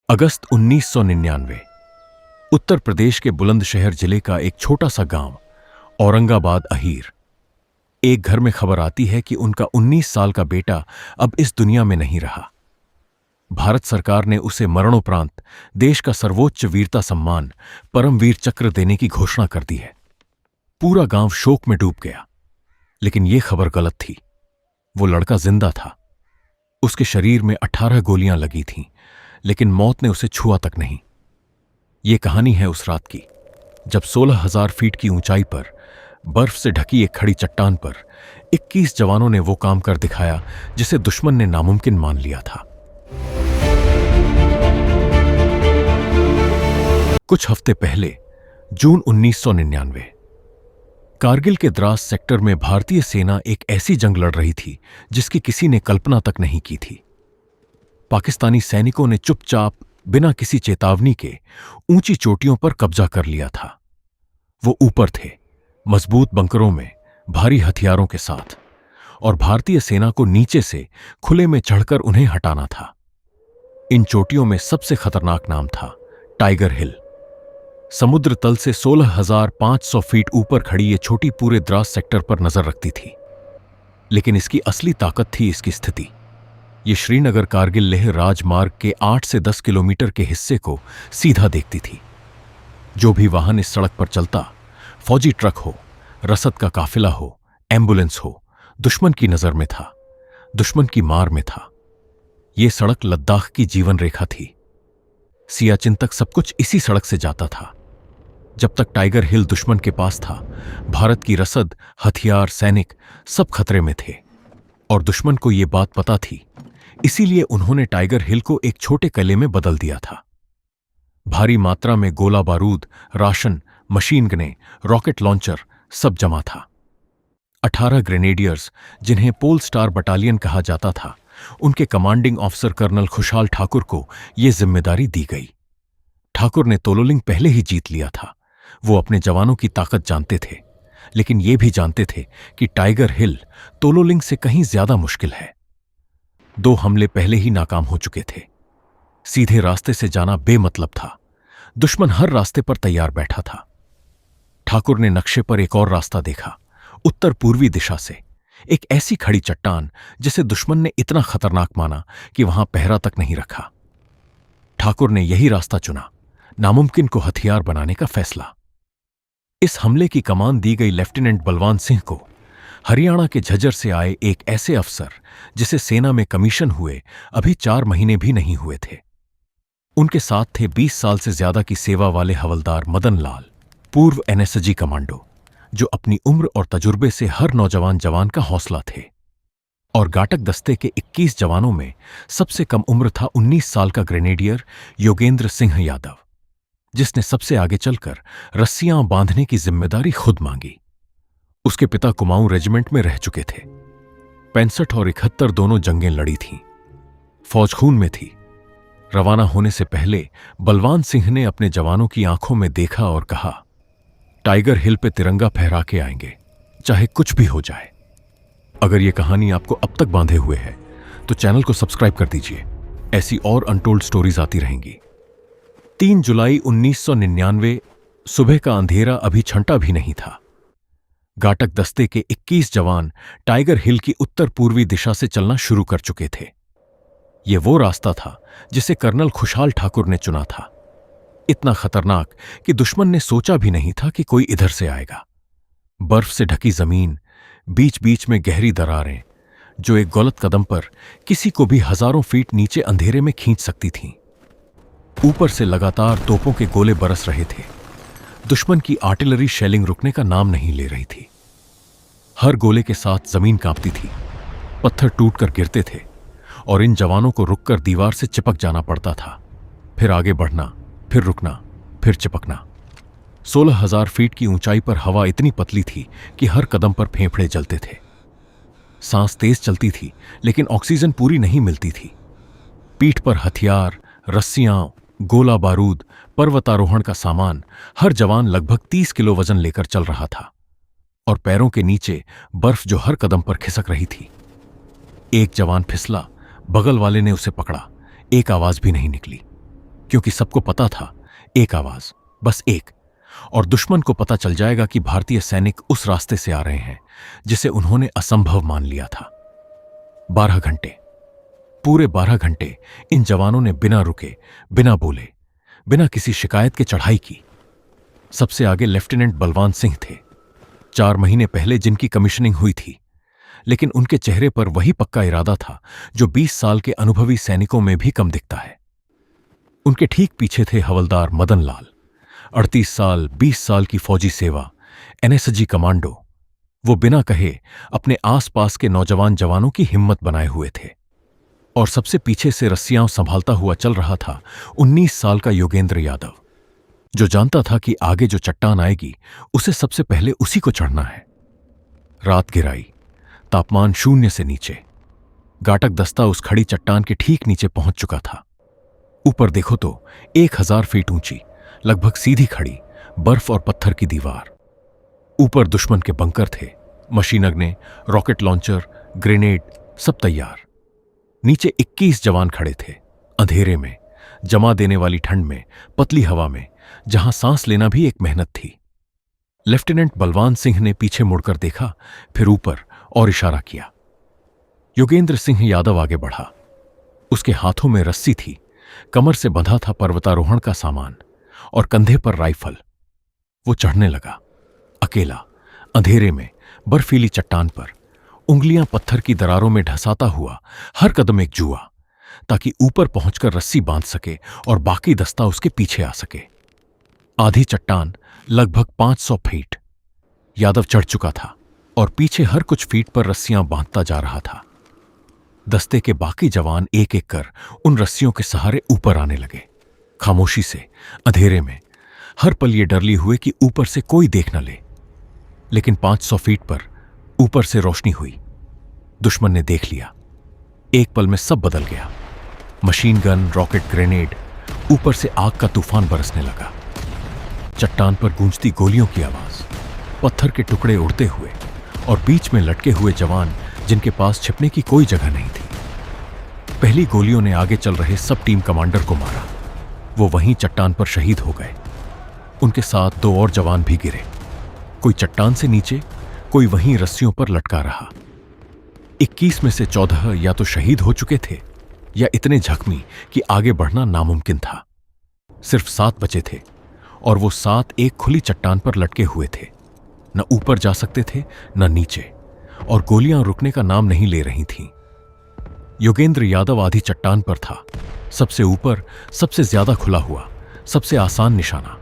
अगस्त 1999। उत्तर प्रदेश के बुलंदशहर जिले का एक छोटा सा गांव औरंगाबाद अहीर। एक घर में खबर आती है कि उनका 19 साल का बेटा अब इस दुनिया में नहीं रहा। भारत सरकार ने उसे मरणोपरांत देश का सर्वोच्च वीरता सम्मान परमवीर चक्र देने की घोषणा कर दी है। पूरा गांव शोक में डूब गया, लेकिन यह खबर गलत थी। वो लड़का जिंदा था। उसके शरीर में 18 गोलियां लगी थीं, लेकिन मौत ने उसे छुआ तक नहीं। ये कहानी है उस रात की, जब 16,000 फीट की ऊंचाई पर बर्फ से ढकी एक खड़ी चट्टान पर 21 जवानों ने वो काम कर दिखाया जिसे दुश्मन ने नामुमकिन मान लिया था। कुछ हफ्ते पहले, जून 1999, कारगिल के द्रास सेक्टर में भारतीय सेना एक ऐसी जंग लड़ रही थी जिसकी किसी ने कल्पना तक नहीं की थी। पाकिस्तानी सैनिकों ने चुपचाप बिना किसी चेतावनी के ऊंची चोटियों पर कब्जा कर लिया था। वो ऊपर थे, मजबूत बंकरों में, भारी हथियारों के साथ, और भारतीय सेना को नीचे से खुले में चढ़कर उन्हें हटाना था। इन चोटियों में सबसे खतरनाक नाम था टाइगर हिल। समुद्र तल से 16,500 फीट ऊपर खड़ी ये छोटी पूरे द्रास सेक्टर पर नजर रखती थी। लेकिन इसकी असली ताकत थी इसकी स्थिति। ये श्रीनगर कारगिल लेह राजमार्ग के 8 से 10 किलोमीटर के हिस्से को सीधा देखती थी। जो भी वाहन इस सड़क पर चलता, फौजी ट्रक हो, रसद का काफिला हो, एम्बुलेंस हो, दुश्मन की नजर में था, दुश्मन की मार में था। ये सड़क लद्दाख की जीवन रेखा थी। सियाचिन तक सब कुछ इसी सड़क से जाता था। जब तक टाइगर हिल दुश्मन के पास था, भारत की रसद, हथियार, सैनिक सब खतरे में थे, और दुश्मन को यह बात पता थी। इसीलिए उन्होंने टाइगर हिल को एक छोटे किले में बदल दिया था। भारी मात्रा में गोला बारूद, राशन, मशीन गनें, रॉकेट लॉन्चर सब जमा था। 18 ग्रेनेडियर्स, जिन्हें पोल स्टार बटालियन कहा जाता था, उनके कमांडिंग ऑफिसर कर्नल खुशहाल ठाकुर को यह जिम्मेदारी दी गई। ठाकुर ने तोलोलिंग पहले ही जीत लिया था। वो अपने जवानों की ताकत जानते थे, लेकिन ये भी जानते थे कि टाइगर हिल तोलोलिंग से कहीं ज्यादा मुश्किल है। 2 हमले पहले ही नाकाम हो चुके थे। सीधे रास्ते से जाना बेमतलब था। दुश्मन हर रास्ते पर तैयार बैठा था। ठाकुर ने नक्शे पर एक और रास्ता देखा, उत्तर पूर्वी दिशा से, एक ऐसी खड़ी चट्टान जिसे दुश्मन ने इतना खतरनाक माना कि वहां पहरा तक नहीं रखा। ठाकुर ने यही रास्ता चुना, नामुमकिन को हथियार बनाने का फैसला। इस हमले की कमान दी गई लेफ्टिनेंट बलवान सिंह को, हरियाणा के झज्जर से आए एक ऐसे अफसर जिसे सेना में कमीशन हुए अभी 4 महीने भी नहीं हुए थे। उनके साथ थे 20 साल से ज्यादा की सेवा वाले हवलदार मदन लाल, पूर्व एनएसजी कमांडो, जो अपनी उम्र और तजुर्बे से हर नौजवान जवान का हौसला थे। और गाटक दस्ते के 21 जवानों में सबसे कम उम्र था 19 साल का ग्रेनेडियर योगेंद्र सिंह यादव, जिसने सबसे आगे चलकर रस्सियां बांधने की जिम्मेदारी खुद मांगी। उसके पिता कुमाऊं रेजिमेंट में रह चुके थे। 65 और 71 दोनों जंगें लड़ी थीं। फौज खून में थी। रवाना होने से पहले बलवान सिंह ने अपने जवानों की आंखों में देखा और कहा, टाइगर हिल पे तिरंगा फहरा के आएंगे, चाहे कुछ भी हो जाए। अगर यह कहानी आपको अब तक बांधे हुए है तो चैनल को सब्सक्राइब कर दीजिए। ऐसी और अनटोल्ड स्टोरीज आती रहेंगी। 3 जुलाई 1999, सुबह का अंधेरा अभी छंटा भी नहीं था। गाटक दस्ते के 21 जवान टाइगर हिल की उत्तर पूर्वी दिशा से चलना शुरू कर चुके थे। यह वो रास्ता था जिसे कर्नल खुशहाल ठाकुर ने चुना था। इतना खतरनाक कि दुश्मन ने सोचा भी नहीं था कि कोई इधर से आएगा। बर्फ से ढकी जमीन, बीच बीच में गहरी दरारें, जो एक गलत कदम पर किसी को भी हजारों फीट नीचे अंधेरे में खींच सकती थीं। ऊपर से लगातार तोपों के गोले बरस रहे थे। दुश्मन की आर्टिलरी शेलिंग रुकने का नाम नहीं ले रही थी। हर गोले के साथ जमीन कांपती थी, पत्थर टूटकर गिरते थे, और इन जवानों को रुककर दीवार से चिपक जाना पड़ता था। फिर आगे बढ़ना, फिर रुकना, फिर चिपकना। 16,000 फीट की ऊंचाई पर हवा इतनी पतली थी कि हर कदम पर फेफड़े जलते थे। सांस तेज चलती थी, लेकिन ऑक्सीजन पूरी नहीं मिलती थी। पीठ पर हथियार, रस्सियां, गोला बारूद, पर्वतारोहण का सामान, हर जवान लगभग 30 किलो वजन लेकर चल रहा था, और पैरों के नीचे बर्फ जो हर कदम पर खिसक रही थी। एक जवान फिसला, बगल वाले ने उसे पकड़ा, एक आवाज भी नहीं निकली। क्योंकि सबको पता था, एक आवाज, बस एक, और दुश्मन को पता चल जाएगा कि भारतीय सैनिक उस रास्ते से आ रहे हैं जिसे उन्होंने असंभव मान लिया था। 12 घंटे, पूरे 12 घंटे इन जवानों ने बिना रुके, बिना बोले, बिना किसी शिकायत के चढ़ाई की। सबसे आगे लेफ्टिनेंट बलवान सिंह थे, 4 महीने पहले जिनकी कमीशनिंग हुई थी, लेकिन उनके चेहरे पर वही पक्का इरादा था जो 20 साल के अनुभवी सैनिकों में भी कम दिखता है। उनके ठीक पीछे थे हवलदार मदन लाल, 38 साल, 20 साल की फौजी सेवा, एनएसजी कमांडो। वो बिना कहे अपने आसपास के नौजवान जवानों की हिम्मत बनाए हुए थे। और सबसे पीछे से रस्सियां संभालता हुआ चल रहा था 19 साल का योगेंद्र यादव, जो जानता था कि आगे जो चट्टान आएगी उसे सबसे पहले उसी को चढ़ना है। रात गिराई, तापमान 0 से नीचे। गाटक दस्ता उस खड़ी चट्टान के ठीक नीचे पहुंच चुका था। ऊपर देखो तो 1000 फीट ऊंची, लगभग सीधी खड़ी बर्फ और पत्थर की दीवार। ऊपर दुश्मन के बंकर थे, मशीन अग्ने, रॉकेट लॉन्चर, ग्रेनेड, सब तैयार। नीचे 21 जवान खड़े थे, अंधेरे में, जमा देने वाली ठंड में, पतली हवा में, जहां सांस लेना भी एक मेहनत थी। लेफ्टिनेंट बलवान सिंह ने पीछे मुड़कर देखा, फिर ऊपर और इशारा किया। योगेंद्र सिंह यादव आगे बढ़ा। उसके हाथों में रस्सी थी, कमर से बंधा था पर्वतारोहण का सामान और कंधे पर राइफल। वो चढ़ने लगा, अकेला, अंधेरे में, बर्फीली चट्टान पर, उंगलियां पत्थर की दरारों में ढसाता हुआ, हर कदम एक जुआ, ताकि ऊपर पहुंचकर रस्सी बांध सके और बाकी दस्ता उसके पीछे आ सके। आधी चट्टान, लगभग 500 फीट, यादव चढ़ चुका था और पीछे हर कुछ फीट पर रस्सियां बांधता जा रहा था। दस्ते के बाकी जवान एक एक कर उन रस्सियों के सहारे ऊपर आने लगे, खामोशी से, अंधेरे में, हर पल ये डर लिए हुए कि ऊपर से कोई देख न ले। लेकिन 500 फीट पर ऊपर से रोशनी हुई। दुश्मन ने देख लिया। एक पल में सब बदल गया। मशीन गन, रॉकेट, ग्रेनेड, ऊपर से आग का तूफान बरसने लगा। चट्टान पर गूंजती गोलियों की आवाज, पत्थर के टुकड़े उड़ते हुए, और बीच में लटके हुए जवान जिनके पास छिपने की कोई जगह नहीं थी। पहली गोलियों ने आगे चल रहे सब टीम कमांडर को मारा। वो वहीं चट्टान पर शहीद हो गए। उनके साथ 2 और जवान भी गिरे, कोई चट्टान से नीचे, कोई वहीं रस्सियों पर लटका रहा। 21 में से 14 या तो शहीद हो चुके थे या इतने जख्मी कि आगे बढ़ना नामुमकिन था। सिर्फ 7 बचे थे, और वो 7 एक खुली चट्टान पर लटके हुए थे। न ऊपर जा सकते थे, न नीचे, और गोलियां रुकने का नाम नहीं ले रही थीं। योगेंद्र यादव आधी चट्टान पर था, सबसे ऊपर, सबसे ज्यादा खुला हुआ, सबसे आसान निशाना।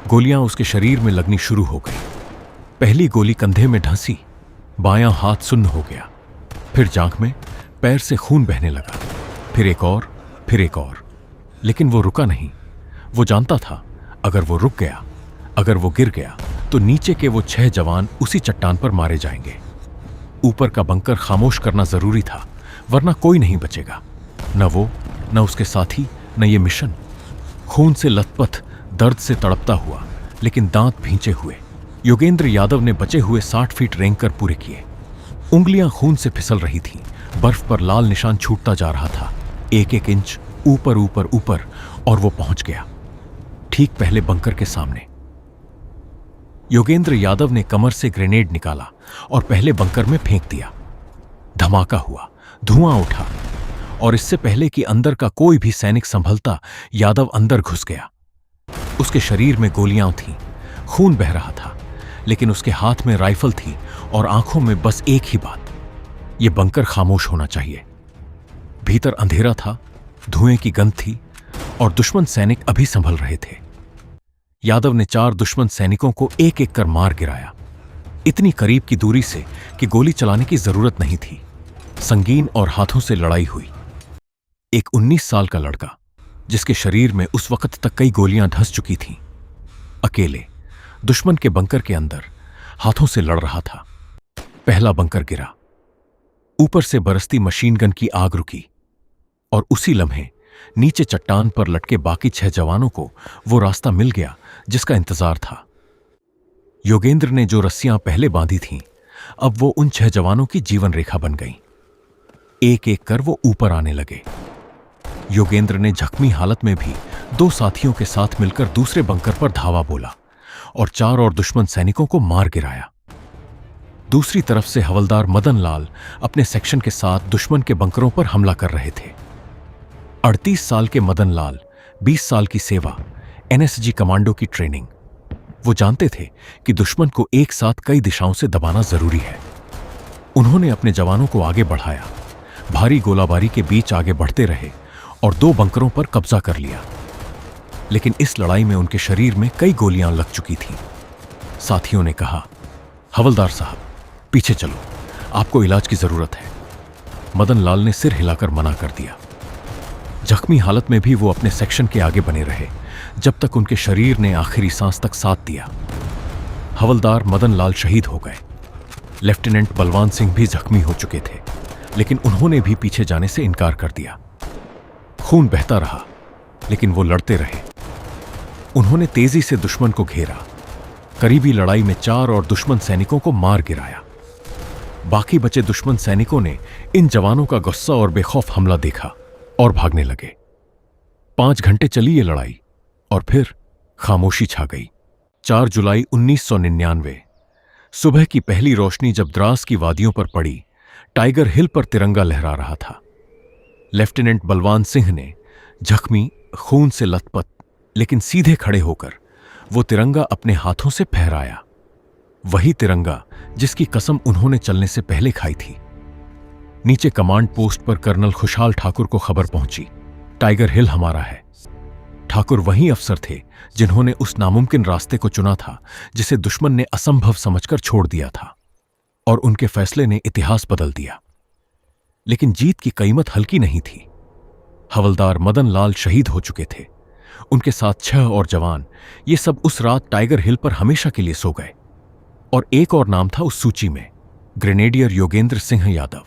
गोलियां उसके शरीर में लगनी शुरू हो गई। पहली गोली कंधे में ढंसी, बायां हाथ सुन्न हो गया, फिर जांघ में, पैर से खून बहने लगा, फिर एक और, फिर एक और। लेकिन वो रुका नहीं। वो जानता था, अगर वो रुक गया, अगर वो गिर गया, तो नीचे के वो 6 जवान उसी चट्टान पर मारे जाएंगे। ऊपर का बंकर खामोश करना जरूरी था, वरना कोई नहीं बचेगा, न वो, न उसके साथी, न ये मिशन। खून से लथपथ, दर्द से तड़पता हुआ, लेकिन दांत भींचे हुए, योगेंद्र यादव ने बचे हुए 60 फीट रेंग कर पूरे किए। उंगलियां खून से फिसल रही थीं, बर्फ पर लाल निशान छूटता जा रहा था, एक एक इंच ऊपर ऊपर ऊपर, और वो पहुंच गया ठीक पहले बंकर के सामने। योगेंद्र यादव ने कमर से ग्रेनेड निकाला और पहले बंकर में फेंक दिया। धमाका हुआ, धुआं उठा, और इससे पहले कि अंदर का कोई भी सैनिक संभलता, यादव अंदर घुस गया। उसके शरीर में गोलियां थीं, खून बह रहा था, लेकिन उसके हाथ में राइफल थी और आंखों में बस एक ही बात, यह बंकर खामोश होना चाहिए। भीतर अंधेरा था, धुएं की गंध थी, और दुश्मन सैनिक अभी संभल रहे थे। यादव ने 4 दुश्मन सैनिकों को एक एक कर मार गिराया, इतनी करीब की दूरी से कि गोली चलाने की जरूरत नहीं थी। संगीन और हाथों से लड़ाई हुई। एक 19 साल का लड़का, जिसके शरीर में उस वक्त तक कई गोलियां धंस चुकी थीं, अकेले दुश्मन के बंकर के अंदर हाथों से लड़ रहा था। पहला बंकर गिरा, ऊपर से बरसती मशीन गन की आग रुकी, और उसी लम्हे नीचे चट्टान पर लटके बाकी 6 जवानों को वो रास्ता मिल गया जिसका इंतजार था। योगेंद्र ने जो रस्सियां पहले बांधी थीं, अब वो उन 6 जवानों की जीवन रेखा बन गईं। एक एक कर वो ऊपर आने लगे। योगेंद्र ने जख्मी हालत में भी दो साथियों के साथ मिलकर दूसरे बंकर पर धावा बोला और 4 और दुश्मन सैनिकों को मार गिराया। दूसरी तरफ से हवलदार मदन लाल अपने सेक्शन के साथ दुश्मन के बंकरों पर हमला कर रहे थे। 38 साल के मदन लाल, 20 साल की सेवा, एनएसजी कमांडो की ट्रेनिंग। वो जानते थे कि दुश्मन को एक साथ कई दिशाओं से दबाना जरूरी है। उन्होंने अपने जवानों को आगे बढ़ाया, भारी गोलाबारी के बीच आगे बढ़ते रहे और 2 बंकरों पर कब्जा कर लिया। लेकिन इस लड़ाई में उनके शरीर में कई गोलियां लग चुकी थीं। साथियों ने कहा, हवलदार साहब, पीछे चलो, आपको इलाज की जरूरत है। मदन लाल ने सिर हिलाकर मना कर दिया। जख्मी हालत में भी वो अपने सेक्शन के आगे बने रहे जब तक उनके शरीर ने आखिरी सांस तक साथ दिया। हवलदार मदन लाल शहीद हो गए। लेफ्टिनेंट बलवान सिंह भी जख्मी हो चुके थे, लेकिन उन्होंने भी पीछे जाने से इनकार कर दिया। खून बहता रहा, लेकिन वो लड़ते रहे। उन्होंने तेजी से दुश्मन को घेरा। करीबी लड़ाई में 4 और दुश्मन सैनिकों को मार गिराया। बाकी बचे दुश्मन सैनिकों ने इन जवानों का गुस्सा और बेखौफ हमला देखा और भागने लगे। 5 घंटे चली ये लड़ाई और फिर खामोशी छा गई। 4 जुलाई 1999 सुबह की पहली रोशनी जब द्रास की वादियों पर पड़ी, टाइगर हिल पर तिरंगा लहरा रहा था। लेफ्टिनेंट बलवान सिंह ने जख्मी, खून से लथपथ लेकिन सीधे खड़े होकर वो तिरंगा अपने हाथों से फहराया। वही तिरंगा जिसकी कसम उन्होंने चलने से पहले खाई थी। नीचे कमांड पोस्ट पर कर्नल खुशहाल ठाकुर को खबर पहुंची, टाइगर हिल हमारा है। ठाकुर वही अफसर थे जिन्होंने उस नामुमकिन रास्ते को चुना था जिसे दुश्मन ने असंभव समझकर छोड़ दिया था, और उनके फैसले ने इतिहास बदल दिया। लेकिन जीत की कीमत हल्की नहीं थी। हवलदार मदन लाल शहीद हो चुके थे। उनके साथ 6 और जवान, ये सब उस रात टाइगर हिल पर हमेशा के लिए सो गए। और एक और नाम था उस सूची में, ग्रेनेडियर योगेंद्र सिंह यादव।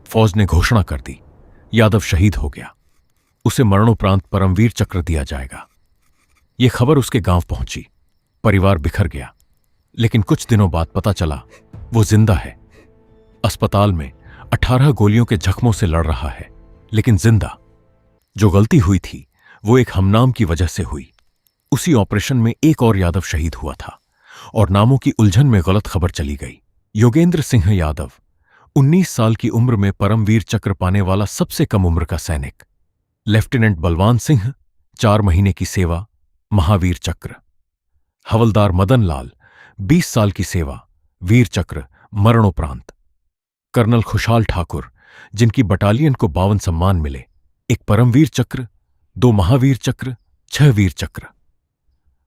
फौज ने घोषणा कर दी, यादव शहीद हो गया, उसे मरणोपरांत परमवीर चक्र दिया जाएगा। यह खबर उसके गांव पहुंची, परिवार बिखर गया। लेकिन कुछ दिनों बाद पता चला वो जिंदा है, अस्पताल में 18 गोलियों के जख्मों से लड़ रहा है, लेकिन जिंदा। जो गलती हुई थी वो एक हमनाम की वजह से हुई। उसी ऑपरेशन में एक और यादव शहीद हुआ था और नामों की उलझन में गलत खबर चली गई। योगेंद्र सिंह यादव 19 साल की उम्र में परमवीर चक्र पाने वाला सबसे कम उम्र का सैनिक। लेफ्टिनेंट बलवान सिंह 4 महीने की सेवा, महावीर चक्र। हवलदार मदन लाल 20 साल की सेवा, वीर चक्र, मरणोपरांत। कर्नल खुशहाल ठाकुर, जिनकी बटालियन को 52 सम्मान मिले, एक परमवीर चक्र, 2 महावीर चक्र, 6 वीर चक्र।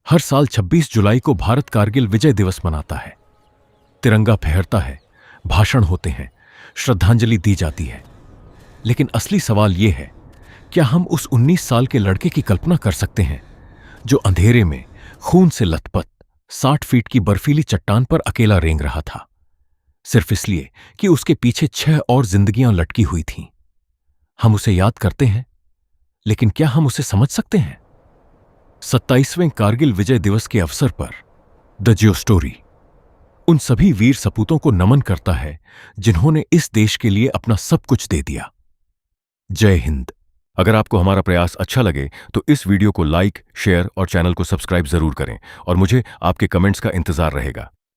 हर साल 26 जुलाई को भारत कारगिल विजय दिवस मनाता है। तिरंगा फहरता है, भाषण होते हैं, श्रद्धांजलि दी जाती है। लेकिन असली सवाल यह है, क्या हम उस 19 साल के लड़के की कल्पना कर सकते हैं जो अंधेरे में खून से लथपथ 60 फीट की बर्फीली चट्टान पर अकेला रेंग रहा था, सिर्फ इसलिए कि उसके पीछे 6 और जिंदगियां लटकी हुई थीं। हम उसे याद करते हैं, लेकिन क्या हम उसे समझ सकते हैं? 27वें कारगिल विजय दिवस के अवसर पर द जियो स्टोरी उन सभी वीर सपूतों को नमन करता है जिन्होंने इस देश के लिए अपना सब कुछ दे दिया। जय हिंद। अगर आपको हमारा प्रयास अच्छा लगे तो इस वीडियो को लाइक, शेयर और चैनल को सब्सक्राइब जरूर करें और मुझे आपके कमेंट्स का इंतजार रहेगा।